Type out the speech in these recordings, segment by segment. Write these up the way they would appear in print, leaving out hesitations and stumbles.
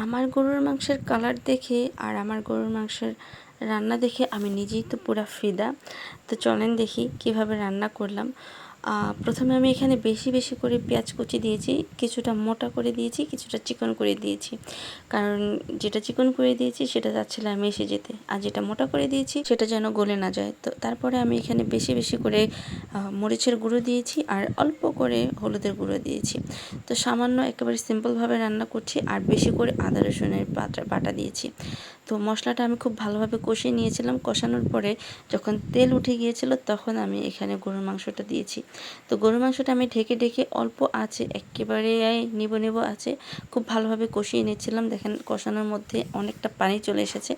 আমার গরুর মাংসের কালার দেখে আর আমার গরুর মাংসের রান্না দেখে আমি নিজেই তো পুরা ফিদা। তো চলেন দেখি কিভাবে রান্না করলাম। প্রথমে আমি এখানে বেশি বেশি করে পেঁয়াজ কুচি দিয়েছি, কিছুটা মোটা করে দিয়েছি, কিছুটা চিকন করে দিয়েছি। কারণ যেটা চিকন করে দিয়েছি সেটা যাচ্ছিল মিশে যেতে, আর যেটা মোটা করে দিয়েছি সেটা যেন গলে না যায়। তো তারপরে আমি এখানে বেশি বেশি করে মরিচের গুঁড়ো দিয়েছি আর অল্প করে হলুদের গুঁড়ো দিয়েছি। তো সামান্য একেবারে সিম্পলভাবে রান্না করছি, আর বেশি করে আদা রসুনের বাটা দিয়েছি। তো মশলাটা আমি খুব ভালোভাবে কষিয়ে নিয়েছিলাম। কষানোর পরে যখন তেল উঠে গিয়েছিল তখন আমি এখানে গরুর মাংসটা দিয়েছি। তো গরুর মাংসটা আমি ঢেকে ঢেকে অল্প আছে একেবারে নিবো আছে খুব ভালোভাবে কষিয়ে নিচ্ছিলাম। দেখেন কষানোর মধ্যে অনেকটা পানি চলে এসেছে।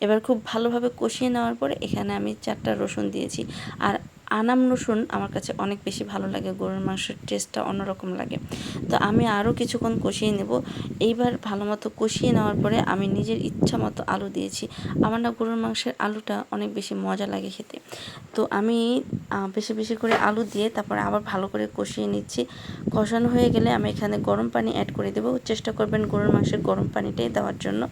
এবার খুব ভালোভাবে কষিয়ে নেওয়ার পরে এখানে আমি 4টা রসুন দিয়েছি। আর আনাম রসুন আমার কাছে অনেক বেশি ভালো লাগে, গরুর মাংসের টেস্টটা অন্যরকম লাগে। তো আমি আরও কিছুক্ষণ কষিয়ে নেব। এইবার ভালো মতো কষিয়ে নেওয়ার পরে আমি নিজের ইচ্ছা মতো আলু দিয়েছি। আমার না গরুর মাংসের আলুটা অনেক বেশি মজা লাগে খেতে। তো আমি বেশি বেশি করে আলু দিয়ে তারপরে আবার ভালো করে কষিয়ে নিচ্ছি। কষানো হয়ে গেলে আমি এখানে গরম পানি অ্যাড করে দেবো। চেষ্টা করবেন গরুর মাংসের গরম পানিটাই দেওয়ার জন্য।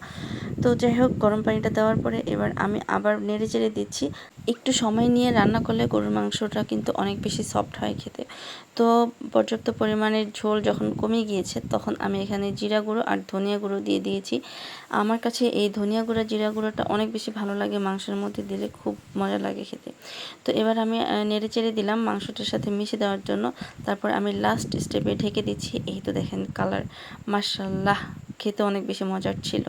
তো যাই হোক, গরম পানিটা দেওয়ার পরে এবার আমি আবার নেড়ে চেড়ে দিচ্ছি। একটু সময় নিয়ে রান্না করলে গরুর মাংসটা কিন্তু অনেক বেশি সফট হয় খেতে। তো পর্যাপ্ত পরিমাণের ঝোল যখন কমে গিয়েছে তখন আমি এখানে জিরা গুঁড়ো আর ধনিয়া গুঁড়ো দিয়ে দিয়েছি। আমার কাছে এই ধনিয়া গুঁড়া জিরা গুঁড়োটা অনেক বেশি ভালো লাগে, মাংসের মধ্যে দিলে খুব মজা লাগে খেতে। তো এবার আমি নেড়ে চেড়ে দিলাম মাংসটার সাথে মিশে দেওয়ার জন্য। তারপর আমি লাস্ট স্টেপে ঢেকে দিচ্ছি। এই তো দেখেন কালার, মাশাআল্লাহ, খেতে অনেক বেশি মজার ছিল।